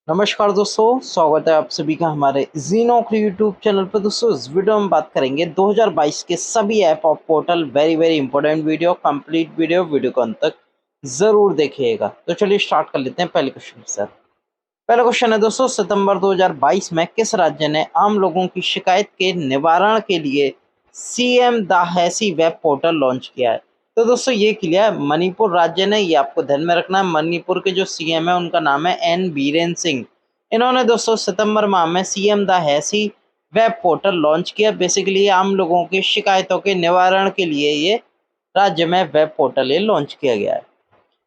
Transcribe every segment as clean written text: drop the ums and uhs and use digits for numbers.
नमस्कार दोस्तों, स्वागत है आप सभी का हमारे जी नौकरी यूट्यूब चैनल पर। दोस्तों इस वीडियो में बात करेंगे 2022 के सभी ऐप और portal. Very important video, complete video को अंत तक जरूर देखिएगा। तो चलिए स्टार्ट कर लेते हैं पहले क्वेश्चन के साथ। पहला क्वेश्चन है दोस्तों, सितंबर 2022 में किस राज्य ने आम लोगों की शिकायत के निवारण के लिए सीएम दाहैसी वेब पोर्टल लॉन्च किया है? तो दोस्तों ये किया है मणिपुर राज्य ने। ये आपको ध्यान में रखना है। मणिपुर के जो सीएम है उनका नाम है एन बीरेन सिंह। इन्होंने दोस्तों सितंबर माह में सीएम दाहैसी वेब पोर्टल लॉन्च किया। बेसिकली आम लोगों की शिकायतों के निवारण के लिए ये राज्य में वेब पोर्टल ये लॉन्च किया गया है।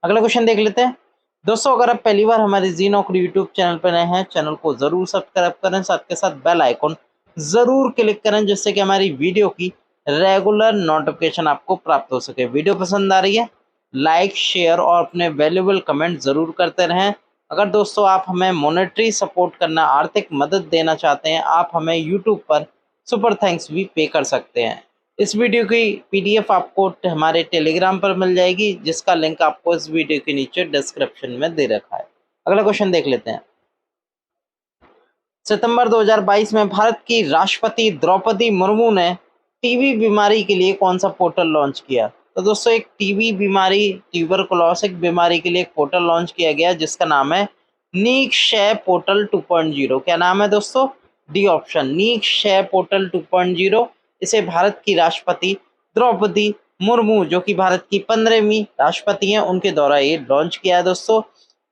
अगला क्वेश्चन देख लेते हैं दोस्तों। अगर आप पहली बार हमारे जी नौकरी यूट्यूब चैनल पर नए हैं, चैनल को जरूर सब्सक्राइब करें, साथ के साथ बेल आइकन जरूर क्लिक करें, जिससे कि हमारी वीडियो की रेगुलर नोटिफिकेशन आपको प्राप्त हो सके। वीडियो पसंद आ रही है, लाइक शेयर और अपने वैल्यूएबल कमेंट जरूर करते रहें। अगर दोस्तों आप हमें मॉनेटरी सपोर्ट करना, आर्थिक मदद देना चाहते हैं, आप हमें यूट्यूब पर सुपर थैंक्स भी पे कर सकते हैं। इस वीडियो की पीडीएफ आपको हमारे टेलीग्राम पर मिल जाएगी, जिसका लिंक आपको इस वीडियो के नीचे डिस्क्रिप्शन में दे रखा है। अगला क्वेश्चन देख लेते हैं। सितंबर 2022 में भारत की राष्ट्रपति द्रौपदी मुर्मू ने टीबी बीमारी के लिए कौन सा पोर्टल लॉन्च किया? तो दोस्तों एक टीबी बीमारी, ट्यूबरकुलोसिस बीमारी के लिए एक पोर्टल लॉन्च किया गया, जिसका नाम है नीक शय पोर्टल 2.0। क्या नाम है दोस्तों? डी ऑप्शन, नीक शय पोर्टल 2.0। इसे भारत की राष्ट्रपति द्रौपदी मुर्मू, जो कि भारत की 15वीं राष्ट्रपति हैं, उनके द्वारा ये लॉन्च किया है दोस्तों।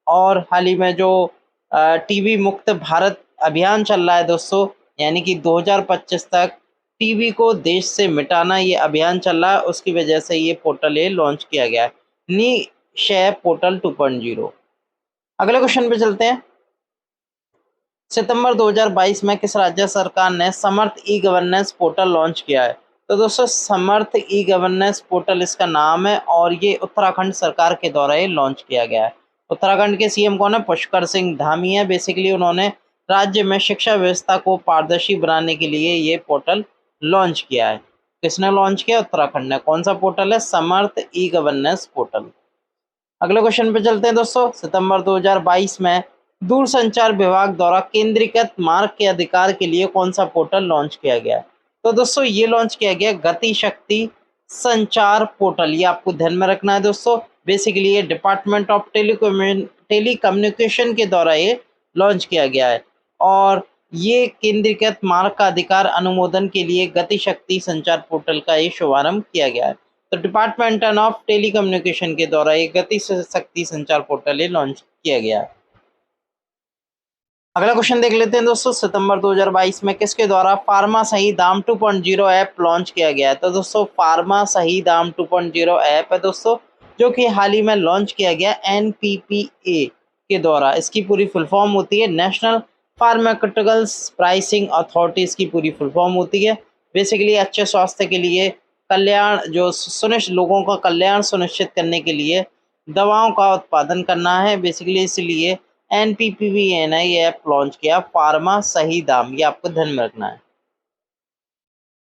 और हाल ही में जो टीबी मुक्त भारत अभियान चल रहा है दोस्तों, यानी कि 2025 तक टीबी को देश से मिटाना ये अभियान चल रहा है, उसकी वजह से ये पोर्टल ये लॉन्च किया गया है, नी शय पोर्टल 2.0। अगले क्वेश्चन पे चलते हैं। सितंबर 2022 में किस राज्य सरकार ने समर्थ ई गवर्नेंस पोर्टल लॉन्च किया है? तो दोस्तों समर्थ ई गवर्नेंस पोर्टल इसका नाम है, और ये उत्तराखंड सरकार के द्वारा ये लॉन्च किया गया है। उत्तराखंड के सीएम कौन है? पुष्कर सिंह धामी है। बेसिकली उन्होंने राज्य में शिक्षा व्यवस्था को पारदर्शी बनाने के लिए ये पोर्टल लॉन्च किया है। किसने लॉन्च किया? उत्तराखंड ने। कौन सा पोर्टल है? समर्थ ई गवर्नेंस पोर्टल। अगले क्वेश्चन पे चलते हैं दोस्तों। सितंबर 2022 में दूरसंचार विभाग द्वारा केंद्रीकृत मार्ग के अधिकार के लिए कौन सा पोर्टल लॉन्च किया गया? तो दोस्तों ये लॉन्च किया गया गति शक्ति संचार पोर्टल। ये आपको ध्यान में रखना है दोस्तों। बेसिकली ये डिपार्टमेंट ऑफ टेलीकम्युनिकेशन के द्वारा ये लॉन्च किया गया है, और ये केंद्रीकृत मार्ग का अधिकार अनुमोदन के लिए गति शक्ति संचार पोर्टल का ये शुभारंभ किया गया है। तो डिपार्टमेंट ऑफ टेलीकम्युनिकेशन के द्वारा ये गति शक्ति संचार पोर्टल ये लॉन्च किया गया है। अगला क्वेश्चन देख लेते हैं दोस्तों। सितंबर 2022 में किसके द्वारा फार्मा सही दाम 2.0 ऐप लॉन्च किया गया है? तो दोस्तों फार्मा सही दाम 2.0 ऐप है दोस्तों, जो कि हाल ही में लॉन्च किया गया एनपीपीए के द्वारा। इसकी पूरी फुल फॉर्म होती है नेशनल फार्मास्यूटिकल्स प्राइसिंग अथॉरिटी, इसकी पूरी फुल फॉर्म होती है। बेसिकली अच्छे स्वास्थ्य के लिए कल्याण, जो सुनिश्चित लोगों का कल्याण सुनिश्चित करने के लिए दवाओं का उत्पादन करना है। बेसिकली इसलिए एनपीपीए ने ये ऐप लॉन्च किया, फार्मा सही दाम। ये आपको ध्यान में रखना है।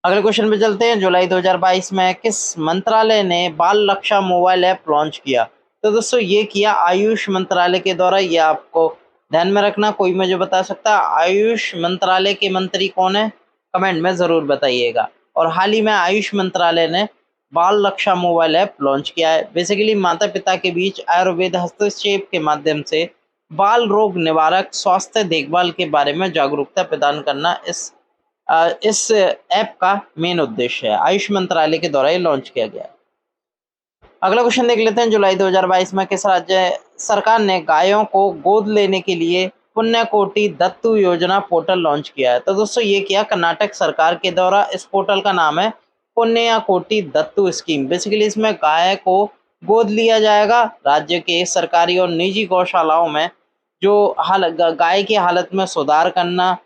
अगले क्वेश्चन पे चलते हैं। जुलाई 2022 में किस मंत्रालय ने बाल रक्षा मोबाइल ऐप लॉन्च किया? तो दोस्तों ये किया आयुष मंत्रालय के द्वारा। ये आपको ध्यान में रखना, कोई मुझे बता सकता है आयुष मंत्रालय के मंत्री कौन है? कमेंट में जरूर बताइएगा। और हाल ही में आयुष मंत्रालय ने बाल रक्षा मोबाइल ऐप लॉन्च किया है। बेसिकली माता पिता के बीच आयुर्वेद हस्तक्षेप के माध्यम से बाल रोग निवारक स्वास्थ्य देखभाल के बारे में जागरूकता प्रदान करना इस ऐप का मेन उद्देश्य है। आयुष मंत्रालय के द्वारा ये लॉन्च किया गया है। अगला क्वेश्चन देख लेते हैं। जुलाई 2022 में किस राज्य सरकार ने गायों को गोद लेने के लिए पुण्यकोटि दत्तू योजना पोर्टल लॉन्च किया है? तो दोस्तों ये किया कर्नाटक सरकार के द्वारा। इस पोर्टल का नाम है पुण्यकोटि दत्तू स्कीम। बेसिकली इसमें गाय को गोद लिया जाएगा। राज्य के सरकारी और निजी गौशालाओं में जो गाय की हालत में सुधार करना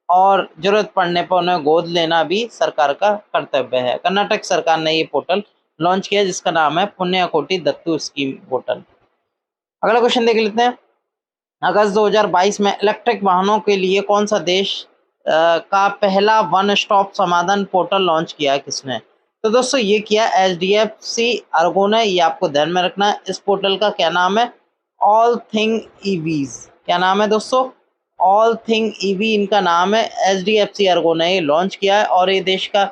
और जरूरत पड़ने पर उन्हें गोद लेना भी सरकार का कर्तव्य है। कर्नाटक सरकार ने ये पोर्टल लॉन्च किया, जिसका नाम है पुण्यकोटि दत्तू स्कीम पोर्टल। अगला क्वेश्चन देख लेते हैं। अगस्त 2022 में इलेक्ट्रिक वाहनों के लिए कौन सा देश का पहला वन स्टॉप समाधान पोर्टल लॉन्च किया है? किसने? तो दोस्तों ये किया एचडीएफसी अर्गो ने। ये आपको ध्यान में रखना है। इस पोर्टल का क्या नाम है? All thing EVs. क्या नाम है दोस्तों? ऑल थिंग ईवी इनका नाम है। एचडीएफसी अर्गो ने ये लॉन्च किया है और ये देश का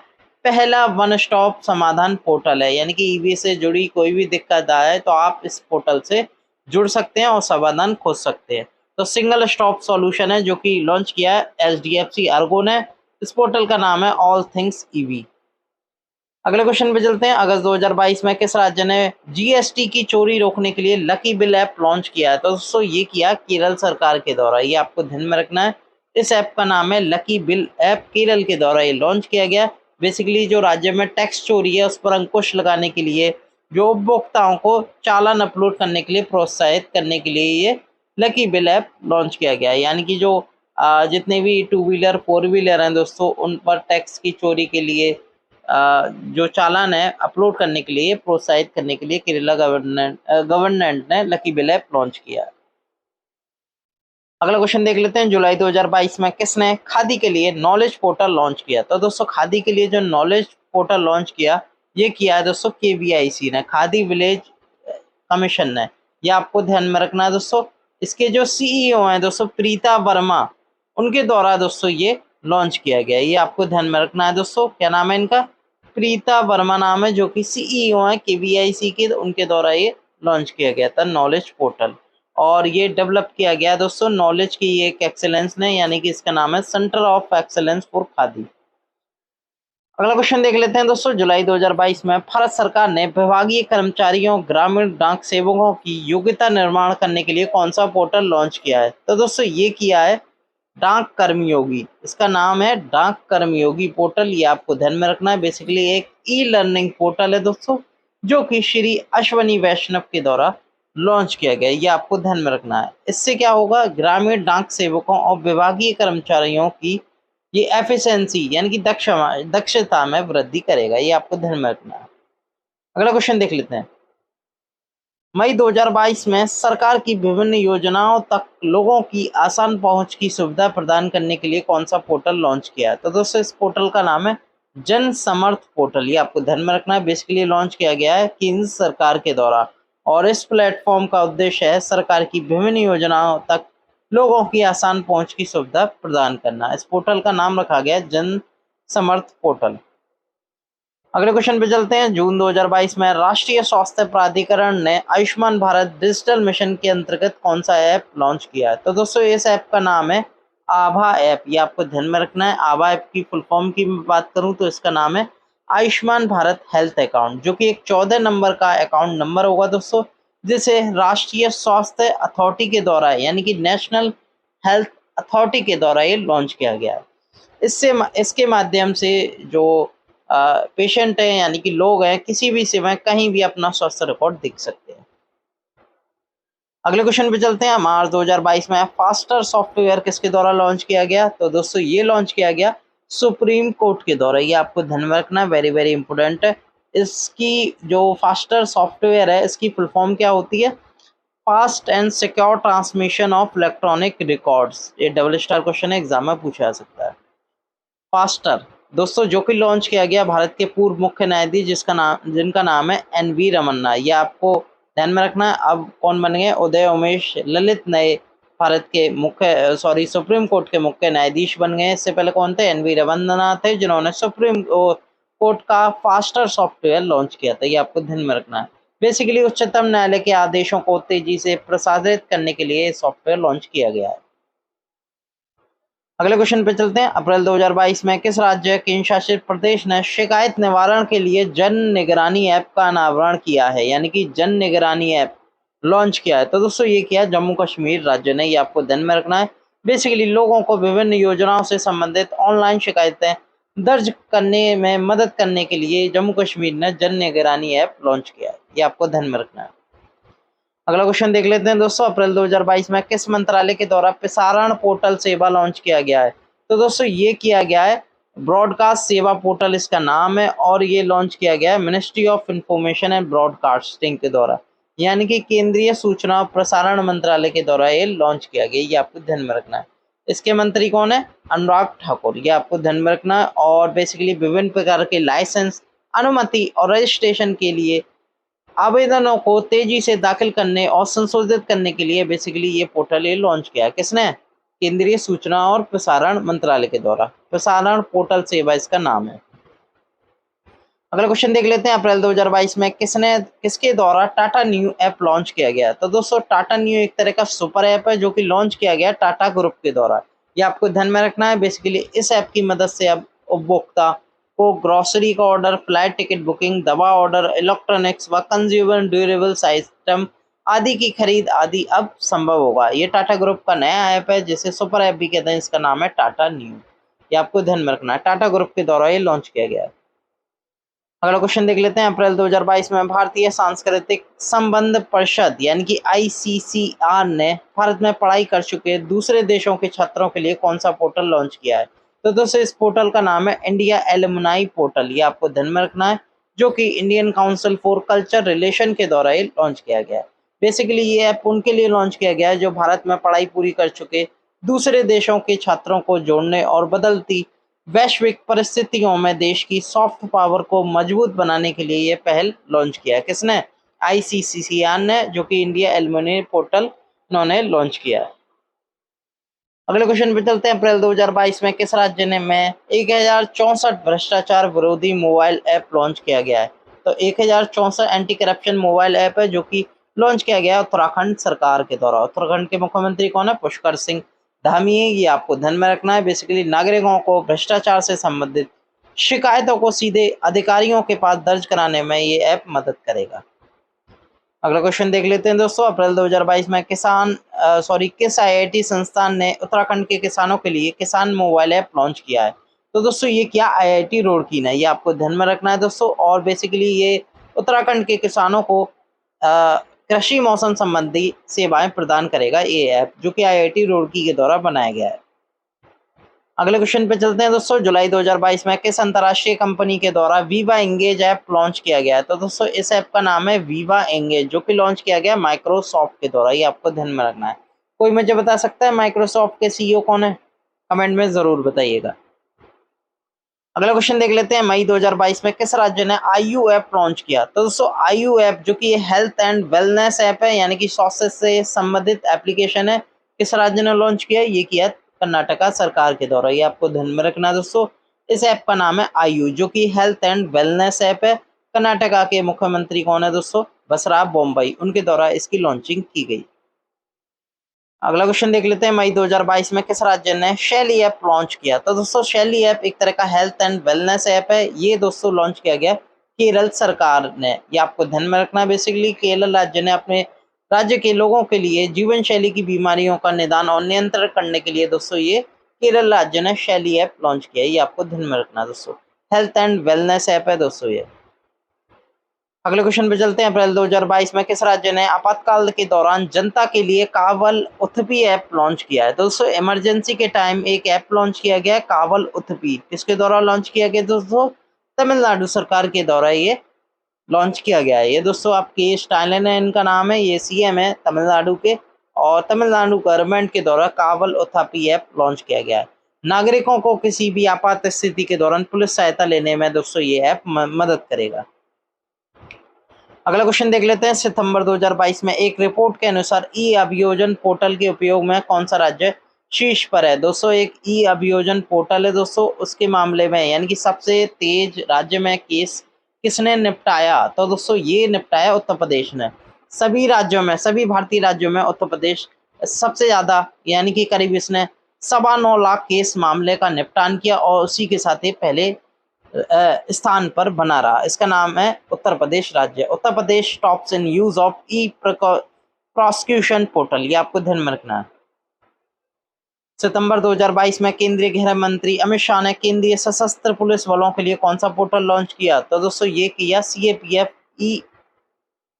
पहला वन स्टॉप समाधान पोर्टल है, यानी कि ईवी से जुड़ी कोई भी दिक्कत आए तो आप इस पोर्टल से जुड़ सकते हैं और समाधान खोज सकते हैं। तो सिंगल स्टॉप सॉल्यूशन है जो कि लॉन्च किया है एचडीएफसी अर्गो ने। इस पोर्टल का नाम है ऑल थिंग्स ईवी। अगले क्वेश्चन पे चलते हैं। अगस्त 2022 में किस राज्य ने जीएसटी की चोरी रोकने के लिए लकी बिल ऐप लॉन्च किया है? तो दोस्तों ये किया केरल सरकार के द्वारा, ये आपको ध्यान में रखना है। इस ऐप का नाम है लकी बिल ऐप, केरल के द्वारा ये लॉन्च किया गया। बेसिकली जो राज्य में टैक्स चोरी है उस पर अंकुश लगाने के लिए, जो उपभोक्ताओं को चालान अपलोड करने के लिए प्रोत्साहित करने के लिए ये लकी बिल ऐप लॉन्च किया गया है। यानी कि जो जितने भी टू व्हीलर फोर व्हीलर हैं दोस्तों, उन पर टैक्स की चोरी के लिए जो चालान है अपलोड करने के लिए प्रोत्साहित करने के लिए केरला गवर्नमेंट ने लकी बिल ऐप लॉन्च किया। अगला क्वेश्चन देख लेते हैं। जुलाई 2022 में किसने खादी के लिए नॉलेज पोर्टल लॉन्च किया? तो दोस्तों खादी के लिए जो नॉलेज पोर्टल लॉन्च किया, ये किया है दोस्तों केवीआईसी ने, खादी विलेज कमीशन ने। ये आपको ध्यान में रखना है दोस्तों। इसके जो सीईओ हैं दोस्तों प्रीता वर्मा, उनके द्वारा दोस्तों ये लॉन्च किया गया है। ये आपको ध्यान में रखना है दोस्तों। क्या नाम है इनका? प्रीता वर्मा नाम है, जो कि सीईओ हैं केवीआईसी के। उनके द्वारा ये लॉन्च किया गया था नॉलेज पोर्टल, और ये डेवलप किया गया दोस्तों नॉलेज की एक एक्सेलेंस ने, यानी कि इसका नाम है centre of excellence for khadi. अगला क्वेश्चन देख लेते हैं दोस्तों। जुलाई 2022 में भारत सरकार ने विभागीय कर्मचारियों ग्रामीण डाक सेवकों की योग्यता निर्माण करने के लिए कौन सा पोर्टल लॉन्च किया है? तो दोस्तों ये किया है डाक कर्मयोगी। इसका नाम है डाक कर्मयोगी पोर्टल। ये आपको ध्यान में रखना है। बेसिकली एक ई लर्निंग पोर्टल है दोस्तों, जो कि श्री अश्वनी वैष्णव के द्वारा लॉन्च किया गया। ये आपको ध्यान में रखना है। इससे क्या होगा, ग्रामीण डाक सेवकों और विभागीय कर्मचारियों की ये एफिशिएंसी यानी कि दक्षता में वृद्धि करेगा। ये आपको ध्यान में रखना है। अगला क्वेश्चन देख लेते हैं। मई 2022 में सरकार की विभिन्न योजनाओं तक लोगों की आसान पहुंच की सुविधा प्रदान करने के लिए कौन सा पोर्टल लॉन्च किया है? तो दोस्तों इस पोर्टल का नाम है जन समर्थ पोर्टल। ये आपको ध्यान में रखना है। बेसिकली लॉन्च किया गया है केंद्र सरकार के द्वारा, और इस प्लेटफॉर्म का उद्देश्य है सरकार की विभिन्न योजनाओं तक लोगों की आसान पहुंच की सुविधा प्रदान करना। इस पोर्टल का नाम रखा गया है जन समर्थ पोर्टल। अगले क्वेश्चन पे चलते हैं। जून 2022 में राष्ट्रीय स्वास्थ्य प्राधिकरण ने आयुष्मान भारत डिजिटल मिशन के अंतर्गत कौन सा ऐप लॉन्च किया है? तो दोस्तों इस ऐप का नाम है आभा ऐप। ये आपको ध्यान में रखना है। आभा ऐप की फुल फॉर्म की बात करूं तो इसका नाम है आयुष्मान भारत हेल्थ अकाउंट, जो कि एक 14 नंबर का अकाउंट नंबर होगा दोस्तों, जिसे राष्ट्रीय स्वास्थ्य अथॉरिटी के द्वारा यानी कि नेशनल हेल्थ अथॉरिटी के द्वारा ये लॉन्च किया गया है। इसके माध्यम से जो पेशेंट हैं यानी कि लोग हैं, किसी भी समय कहीं भी अपना स्वास्थ्य रिकॉर्ड देख सकते हैं। अगले क्वेश्चन पे चलते हैं। मार्च 2022 में फास्टर सॉफ्टवेयर किसके द्वारा लॉन्च किया गया? तो दोस्तों ये लॉन्च किया गया सुप्रीम कोर्ट के द्वारा। ये आपको ध्यान में रखना है, वेरी वेरी इंपॉर्टेंट है। इसकी जो फास्टर सॉफ्टवेयर है, इसकी फुल फॉर्म क्या होती है? Fast and secure transmission of electronic records. ये डबल स्टार क्वेश्चन है, एग्जाम में पूछा जा सकता है। फास्टर दोस्तों जो कि लॉन्च किया गया भारत के पूर्व मुख्य न्यायाधीश जिनका नाम है एनवी रमन्ना। ये आपको ध्यान में रखना है। अब कौन बन गए? उदय उमेश ललित नए भारत के सुप्रीम कोर्ट के मुख्य न्यायाधीश बन गए। इससे पहले कौन थे? एनवी रमन्ना थे, जिन्होंने सुप्रीम कोर्ट का फास्टर सॉफ्टवेयर लॉन्च किया था। ये आपको ध्यान में रखना है। बेसिकली उच्चतम न्यायालय के आदेशों को तेजी से प्रसारित करने के लिए सॉफ्टवेयर लॉन्च किया गया है। अगले क्वेश्चन पे चलते हैं। अप्रैल 2022 में किस राज्य केंद्र शासित प्रदेश ने शिकायत निवारण के लिए जन निगरानी ऐप का अनावरण किया है, यानी कि जन निगरानी ऐप लॉन्च किया है? तो दोस्तों ये किया जम्मू कश्मीर राज्य ने। ये आपको ध्यान में रखना है। बेसिकली लोगों को विभिन्न योजनाओं से संबंधित ऑनलाइन शिकायतें दर्ज करने में मदद करने के लिए जम्मू कश्मीर ने जन निगरानी ऐप लॉन्च किया है। ये आपको ध्यान में रखना है। अगला क्वेश्चन देख लेते हैं दोस्तों। अप्रैल 2022 में किस मंत्रालय के द्वारा प्रसारण पोर्टल सेवा लॉन्च किया गया है? तो दोस्तों ये किया गया है ब्रॉडकास्ट सेवा पोर्टल, इसका नाम है, और ये लॉन्च किया गया है ministry of information and broadcasting के द्वारा, यानी कि केंद्रीय सूचना और प्रसारण मंत्रालय के द्वारा ये लॉन्च किया गया। ये आपको ध्यान में रखना है। इसके मंत्री कौन है? अनुराग ठाकुर। ये आपको ध्यान में रखना है। और बेसिकली विभिन्न प्रकार के लाइसेंस, अनुमति और रजिस्ट्रेशन के लिए आवेदनों को तेजी से दाखिल करने और संशोधित करने के लिए बेसिकली ये पोर्टल ये लॉन्च किया है। किसने? केंद्रीय सूचना और प्रसारण मंत्रालय के द्वारा। प्रसारण पोर्टल सेवा इसका नाम है। अगला क्वेश्चन देख लेते हैं, अप्रैल 2022 में किसके द्वारा टाटा न्यू ऐप लॉन्च किया गया। तो दोस्तों टाटा न्यू एक तरह का सुपर ऐप है जो कि लॉन्च किया गया टाटा ग्रुप के द्वारा। ये आपको ध्यान में रखना है। बेसिकली इस ऐप की मदद से अब उपभोक्ता को ग्रोसरी का ऑर्डर, फ्लाइट टिकट बुकिंग, दवा ऑर्डर, इलेक्ट्रॉनिक्स व कंज्यूमर ड्यूरेबल्स आइटम आदि की खरीद आदि अब संभव होगा। ये टाटा ग्रुप का नया ऐप है जिसे सुपर ऐप भी कहते हैं। इसका नाम है टाटा न्यू। ये आपको ध्यान में रखना है, टाटा ग्रुप के द्वारा ये लॉन्च किया गया है। अगला क्वेश्चन देख लेते हैं, अप्रैल 2022 में भारतीय सांस्कृतिक संबंध परिषद यानी कि ICCR ने भारत में पढ़ाई कर चुके दूसरे देशों के छात्रों के लिए कौन सा पोर्टल लॉन्च किया है। तो दोस्तों इस पोर्टल का नाम है इंडिया एलुमनाई पोर्टल। ये आपको ध्यान में रखना है, जो कि Indian council for culture relation के द्वारा ये लॉन्च किया गया है। बेसिकली ये ऐप उनके लिए लॉन्च किया गया है जो भारत में पढ़ाई पूरी कर चुके दूसरे देशों के छात्रों को जोड़ने और बदलती वैश्विक परिस्थितियों में देश की सॉफ्ट पावर को मजबूत बनाने के लिए ये पहल लॉन्च किया है। किसने? ICCR ने, जो कि इंडिया एलुमनी पोर्टल इन्होंने लॉन्च किया है। अगले क्वेश्चन पे चलते हैं, अप्रैल 2022 में किस राज्य ने में 1064 भ्रष्टाचार विरोधी मोबाइल ऐप लॉन्च किया गया है। तो 1064 एंटी करप्शन मोबाइल ऐप है जो कि लॉन्च किया गया है उत्तराखंड सरकार के द्वारा। उत्तराखंड के मुख्यमंत्री कौन है? पुष्कर सिंह धामी। ये आपको ध्यान में रखना है। बेसिकली नागरिकों को भ्रष्टाचार से संबंधित शिकायतों को सीधे अधिकारियों के पास दर्ज कराने में ये ऐप मदद करेगा। अगला क्वेश्चन देख लेते हैं दोस्तों, अप्रैल 2022 में किस IIT संस्थान ने उत्तराखंड के किसानों के लिए किसान मोबाइल ऐप लॉन्च किया है। तो दोस्तों ये क्या IIT रुड़की ने, ये आपको ध्यान में रखना है दोस्तों। और बेसिकली ये उत्तराखंड के किसानों को कृषि मौसम संबंधी सेवाएं प्रदान करेगा ये ऐप, जो कि IIT रुड़की के द्वारा बनाया गया है। अगले क्वेश्चन पे चलते हैं दोस्तों, जुलाई 2022 में किस अंतर्राष्ट्रीय कंपनी के द्वारा वीवा एंगेज ऐप लॉन्च किया गया है। तो दोस्तों इस ऐप का नाम है वीवा एंगेज, जो कि लॉन्च किया गया माइक्रोसॉफ्ट के द्वारा। ये आपको ध्यान में रखना है। कोई मुझे बता सकता है माइक्रोसॉफ्ट के CEO कौन है? कमेंट में जरूर बताइएगा। अगला क्वेश्चन देख लेते हैं, मई 2022 में किस राज्य ने IU ऐप लॉन्च किया। तो दोस्तों IU ऐप, जो कि हेल्थ एंड वेलनेस ऐप है यानी कि स्वास्थ्य से संबंधित एप्लीकेशन है, किस राज्य ने लॉन्च किया? ये किया कर्नाटका सरकार के द्वारा। ये आपको ध्यान में रखना है दोस्तों। इस ऐप का नाम है IU, जो कि हेल्थ एंड वेलनेस ऐप है। कर्नाटका के मुख्यमंत्री कौन है दोस्तों? बसवराज बोम्मई, उनके द्वारा इसकी लॉन्चिंग की गई। अगला क्वेश्चन देख लेते हैं, मई 2022 में किस राज्य ने शैली ऐप लॉन्च किया। तो दोस्तों शैली ऐप एक तरह का हेल्थ एंड वेलनेस ऐप है। ये दोस्तों लॉन्च किया गया केरल सरकार ने। ये आपको ध्यान में रखना है। बेसिकली केरल राज्य ने अपने राज्य के लोगों के लिए जीवन शैली की बीमारियों का निदान और नियंत्रण करने के लिए दोस्तों ये केरल राज्य ने शैली ऐप लॉन्च किया। ये आपको ध्यान में रखना है दोस्तों। हेल्थ एंड वेलनेस ऐप है दोस्तों ये। अगले क्वेश्चन पे चलते हैं, अप्रैल 2022 में किस राज्य ने आपातकाल के दौरान जनता के लिए कावल उथपी ऐप लॉन्च किया है। दोस्तों इमरजेंसी के टाइम एक ऐप लॉन्च किया गया है कावल उथपी। किसके द्वारा लॉन्च किया गया दोस्तों? तमिलनाडु सरकार के द्वारा ये लॉन्च किया गया है। ये दोस्तों आपके स्टालिन है इनका नाम है, ये CM है तमिलनाडु के, और तमिलनाडु गवर्नमेंट के द्वारा कावल उथपी ऐप लॉन्च किया गया है। नागरिकों को किसी भी आपात स्थिति के दौरान पुलिस सहायता लेने में दोस्तों ये ऐप मदद करेगा। अगला क्वेश्चन देख लेते हैं, सितंबर 2022 में एक रिपोर्ट के अनुसार अभियोजन पोर्टल के उपयोग में कौन सा राज्य शीर्ष पर है। दोस्तों एक अभियोजन पोर्टल है दोस्तों, उसके मामले में यानी कि सबसे तेज राज्य में केस किसने निपटाया। तो दोस्तों ये निपटाया उत्तर प्रदेश ने। सभी राज्यों में, सभी भारतीय राज्यों में उत्तर प्रदेश सबसे ज्यादा यानी कि करीब इसने 9.25 लाख केस मामले का निपटान किया और उसी के साथ ही पहले स्थान पर बना रहा। इसका नाम है उत्तर प्रदेश राज्य। Uttar Pradesh tops in use of prosecution portal. ये आपको ध्यान में रखना है। सितंबर 2022 में केंद्रीय गृह मंत्री अमित शाह ने केंद्रीय सशस्त्र पुलिस बलों के लिए कौन सा पोर्टल लॉन्च किया। तो दोस्तों ये किया CAPF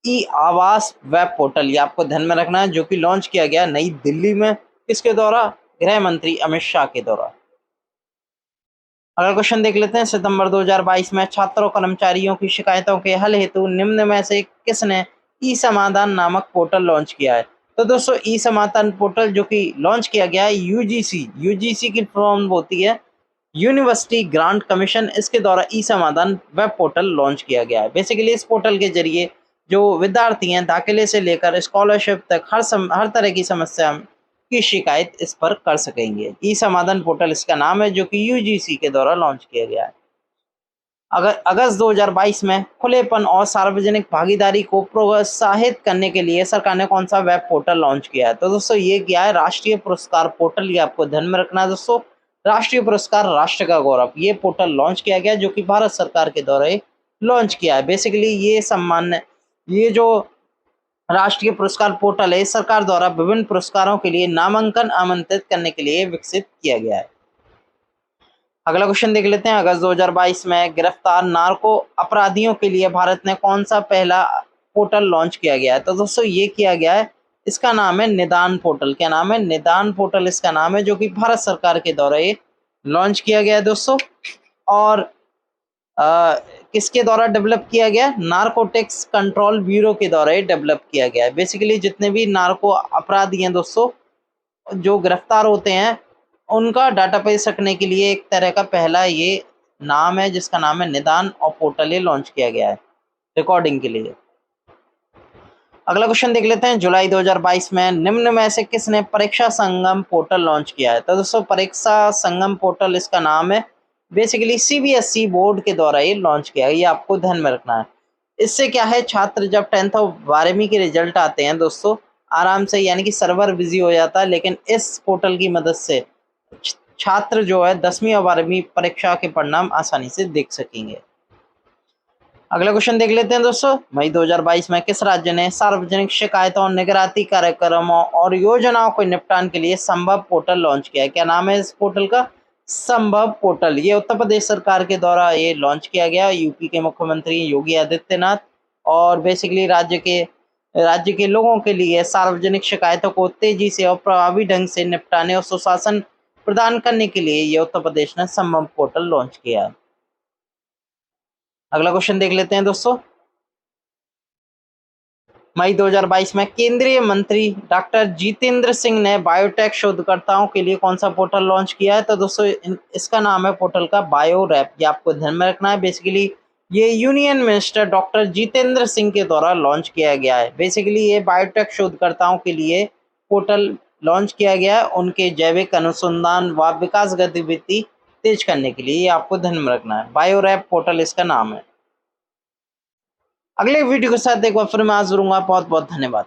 ई आवास वेब पोर्टल। ये आपको ध्यान में रखना है, जो कि लॉन्च किया गया नई दिल्ली में। किसके द्वारा? गृह मंत्री अमित शाह के द्वारा। अगला क्वेश्चन देख लेते हैं, सितंबर 2022 में छात्रों कर्मचारियों की शिकायतों के हल हेतु निम्न में से किसने समाधान नामक पोर्टल लॉन्च किया है। तो दोस्तों समाधान पोर्टल जो कि लॉन्च किया गया है यूजीसी की फॉर्म होती है यूनिवर्सिटी ग्रांट कमीशन, इसके द्वारा समाधान वेब पोर्टल लॉन्च किया गया है। बेसिकली इस पोर्टल के जरिए जो विद्यार्थी हैं दाखिले से लेकर स्कॉलरशिप तक हर तरह की समस्या की शिकायत इस पर कर सकेंगे। ई समाधान पोर्टल इसका नाम है, जो कि यूजीसी के द्वारा लॉन्च किया गया है। अगस्त 2022 में खुलेपन और सार्वजनिक भागीदारी को प्रोत्साहित करने के लिए सरकार ने कौन सा वेब पोर्टल लॉन्च किया है? तो दोस्तों ये क्या है, राष्ट्रीय पुरस्कार पोर्टल। ये आपको ध्यान में रखना है दोस्तों। राष्ट्रीय पुरस्कार राष्ट्र का गौरव, ये पोर्टल लॉन्च किया गया, जो कि भारत सरकार के द्वारा लॉन्च किया है। बेसिकली ये सम्मान, ये जो राष्ट्रीय पुरस्कार पोर्टल है, सरकार द्वारा विभिन्न पुरस्कारों के लिए नामांकन आमंत्रित करने के लिए विकसित किया गया है। अगला क्वेश्चन देख लेते हैं। अगस्त 2022 में गिरफ्तार नार्को अपराधियों के लिए भारत ने कौन सा पहला पोर्टल लॉन्च किया गया है? तो दोस्तों ये किया गया है, इसका नाम है निदान पोर्टल। क्या नाम है? निदान पोर्टल इसका नाम है, जो कि भारत सरकार के द्वारा ये लॉन्च किया गया है दोस्तों। और किसके द्वारा डेवलप किया गया? नार्कोटिक्स कंट्रोल ब्यूरो के द्वारा ये डेवलप किया गया है। बेसिकली जितने भी नार्को अपराधी हैं दोस्तों, जो गिरफ्तार होते हैं, उनका डाटाबेस रखने के लिए एक तरह का पहला ये नाम है, जिसका नाम है निदान, और पोर्टल ये लॉन्च किया गया है रिकॉर्डिंग के लिए। अगला क्वेश्चन देख लेते हैं। जुलाई 2022 में निम्न में से किसने परीक्षा संगम पोर्टल लॉन्च किया है? तो दोस्तों परीक्षा संगम पोर्टल इसका नाम है, बेसिकली सीबीएसई बोर्ड के द्वारा ये लॉन्च किया है, ये आपको ध्यान में रखना है। इससे क्या है, छात्र जब 10th और 12वीं के रिजल्ट आते हैं दोस्तों, आराम से, यानी कि सर्वर बिजी हो जाता है, लेकिन इस पोर्टल की मदद से छात्र जो है 10वीं और 12वीं परीक्षा के परिणाम आसानी से देख सकेंगे। अगला क्वेश्चन देख लेते हैं दोस्तों। मई 2022 में किस राज्य ने सार्वजनिक शिकायतों, निगरानी कार्यक्रमों और योजनाओं को निपटान के लिए संभव पोर्टल लॉन्च किया है? क्या नाम है इस पोर्टल का? संभव पोर्टल। ये उत्तर प्रदेश सरकार के द्वारा ये लॉन्च किया गया, यूपी के मुख्यमंत्री योगी आदित्यनाथ, और बेसिकली राज्य के लोगों के लिए सार्वजनिक शिकायतों को तेजी से और प्रभावी ढंग से निपटाने और सुशासन प्रदान करने के लिए ये उत्तर प्रदेश ने संभव पोर्टल लॉन्च किया है। अगला क्वेश्चन देख लेते हैं दोस्तों। मई 2022 में केंद्रीय मंत्री डॉक्टर जितेंद्र सिंह ने बायोटेक शोधकर्ताओं के लिए कौन सा पोर्टल लॉन्च किया है? तो दोस्तों इसका नाम है पोर्टल का बायोरैप। ये आपको ध्यान में रखना है। बेसिकली ये union minister doctor Jitendra Singh के द्वारा लॉन्च किया गया है। बेसिकली ये बायोटेक शोधकर्ताओं के लिए पोर्टल लॉन्च किया गया है, उनके जैविक अनुसंधान व विकास गतिविधि तेज करने के लिए। ये आपको ध्यान में रखना है। बायोरैप पोर्टल इसका नाम है। अगले वीडियो के साथ एक बार फिर मैं हाजिर होऊंगा। बहुत बहुत धन्यवाद।